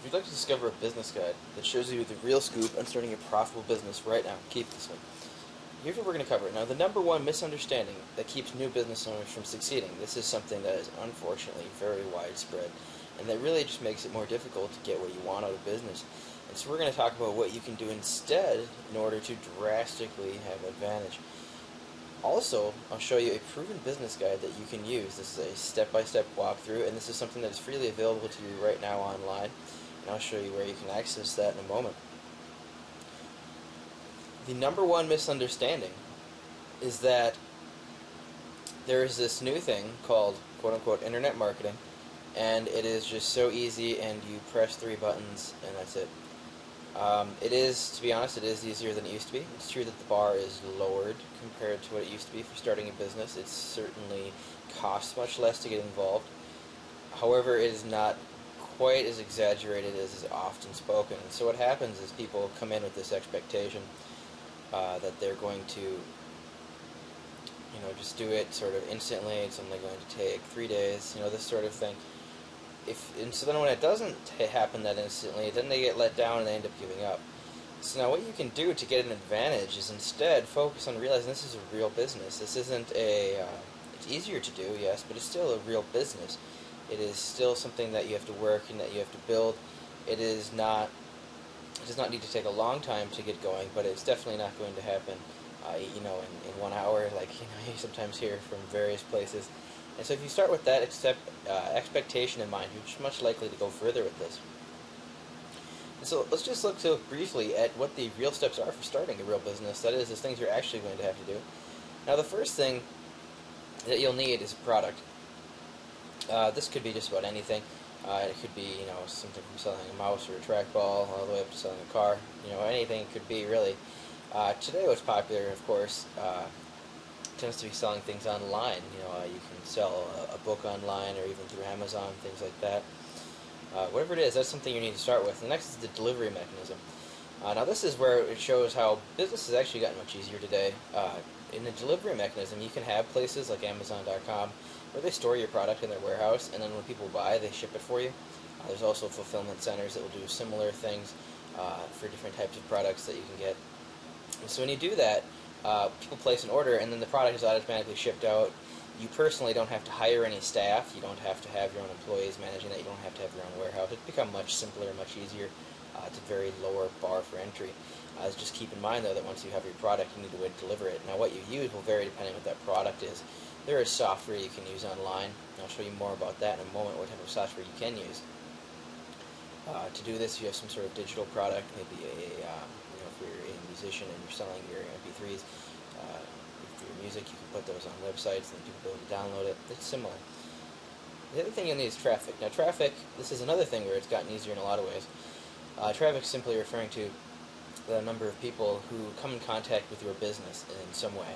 If you'd like to discover a business guide that shows you the real scoop on starting a profitable business right now, keep this one. Here's what we're going to cover. Now, the number one misunderstanding that keeps new business owners from succeeding, this is something that is unfortunately very widespread, and that really just makes it more difficult to get what you want out of business. And so we're going to talk about what you can do instead in order to drastically have an advantage. Also, I'll show you a proven business guide that you can use. This is a step-by-step walkthrough, and this is something that is freely available to you right now online. And I'll show you where you can access that in a moment. The number one misunderstanding is that there is this new thing called quote-unquote internet marketing, and it is just so easy, and you press 3 buttons and that's it. It is, to be honest, it is easier than it used to be. It's true that the bar is lowered compared to what it used to be for starting a business. It certainly costs much less to get involved. However, it is not quite as exaggerated as is often spoken. And so what happens is people come in with this expectation that they're going to, just do it sort of instantly. It's only going to take 3 days, this sort of thing. And so then when it doesn't happen that instantly, then they get let down and they end up giving up. So now what you can do to get an advantage is instead focus on realizing this is a real business. This isn't it's easier to do, yes, but it's still a real business. It is still something that you have to work and that you have to build. It does not need to take a long time to get going, but it's definitely not going to happen, in 1 hour, like you sometimes hear from various places. And so if you start with that expectation in mind, you're just much likely to go further with this. And so let's just look briefly at what the real steps are for starting a real business. That is, the things you're actually going to have to do. Now, the first thing that you'll need is a product. This could be just about anything. It could be, something from selling a mouse or a trackball all the way up to selling a car. Anything it could be, really. Today what's popular, of course, tends to be selling things online. You can sell a book online or even through Amazon, things like that. Whatever it is, that's something you need to start with. The next is the delivery mechanism. Now this is where it shows how business has actually gotten much easier today. In the delivery mechanism, you can have places like Amazon.com where they store your product in their warehouse, and then when people buy, they ship it for you. There's also fulfillment centers that will do similar things for different types of products that you can get. And so when you do that, people place an order, and then the product is automatically shipped out. You personally don't have to hire any staff. You don't have to have your own employees managing that. You don't have to have your own warehouse. It's become much simpler, much easier. It's a very lower bar for entry. Just keep in mind, though, that once you have your product, you need to wait to deliver it. Now, what you use will vary depending on what that product is. There is software you can use online. I'll show you more about that in a moment, what type of software you can use. To do this, you have some sort of digital product, maybe if you're a musician and you're selling your MP3s, for your music, you can put those on websites and people will be able to download it. It's similar. The other thing you'll need is traffic. Now traffic, this is another thing where it's gotten easier in a lot of ways. Traffic is simply referring to the number of people who come in contact with your business in some way.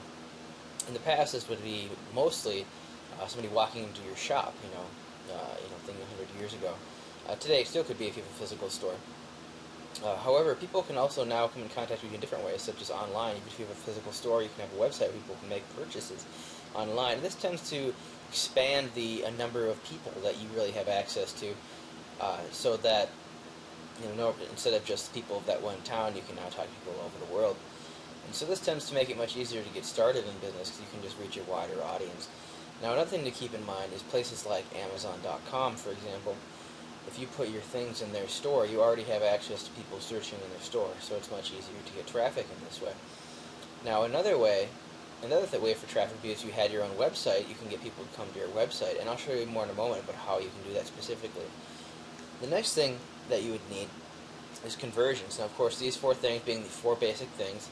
In the past, this would be mostly somebody walking into your shop, thinking 100 years ago. Today, it still could be if you have a physical store. However, people can also now come in contact with you in different ways, such as online. If you have a physical store, you can have a website where people can make purchases online. And this tends to expand the number of people that you really have access to, so that instead of just people of that one town, you can now talk to people all over the world. And so this tends to make it much easier to get started in business because you can just reach a wider audience. Now, another thing to keep in mind is places like Amazon.com, for example. If you put your things in their store, you already have access to people searching in their store, so it's much easier to get traffic in this way. Now, another way for traffic would be if you had your own website, you can get people to come to your website, and I'll show you more in a moment about how you can do that specifically. The next thing that you would need is conversions. Now, of course, these 4 things being the 4 basic things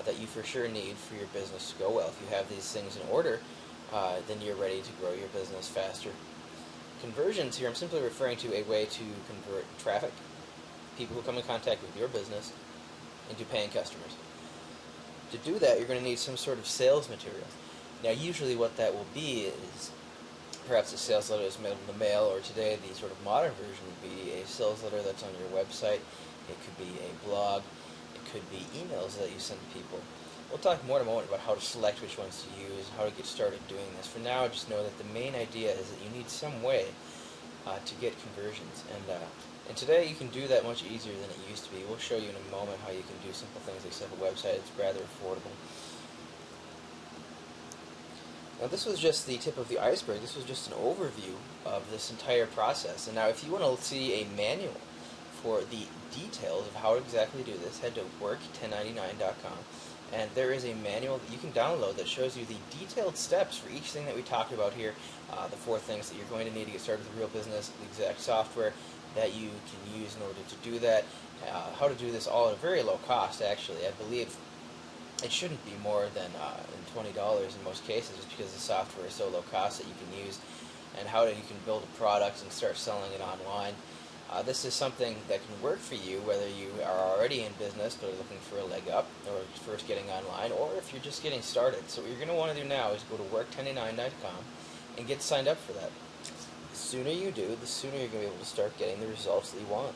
that you for sure need for your business to go well. If you have these things in order, then you're ready to grow your business faster. Conversions here, I'm simply referring to a way to convert traffic, people who come in contact with your business, into paying customers. To do that, you're going to need some sort of sales material. Now, usually what that will be is perhaps a sales letter that's mailed in the mail, or today the sort of modern version would be a sales letter that's on your website. It could be a blog. It could be emails that you send to people. We'll talk more in a moment about how to select which ones to use, how to get started doing this. For now, just know that the main idea is that you need some way to get conversions. And And today you can do that much easier than it used to be. We'll show you in a moment how you can do simple things like set up a website. It's rather affordable. Now this was just the tip of the iceberg. This was just an overview of this entire process. And now if you want to see a manual for the details of how to exactly do this, head to work1099.com. And there is a manual that you can download that shows you the detailed steps for each thing that we talked about here, the 4 things that you're going to need to get started with a real business, the exact software that you can use in order to do that, how to do this all at a very low cost actually. I believe it shouldn't be more than $20 in most cases, just because the software is so low cost that you can use, and how you can build a product and start selling it online. This is something that can work for you, whether you are already in business but are looking for a leg up, or first getting online, or if you're just getting started. So what you're going to want to do now is go to work1099.com and get signed up for that. The sooner you do, the sooner you're going to be able to start getting the results that you want.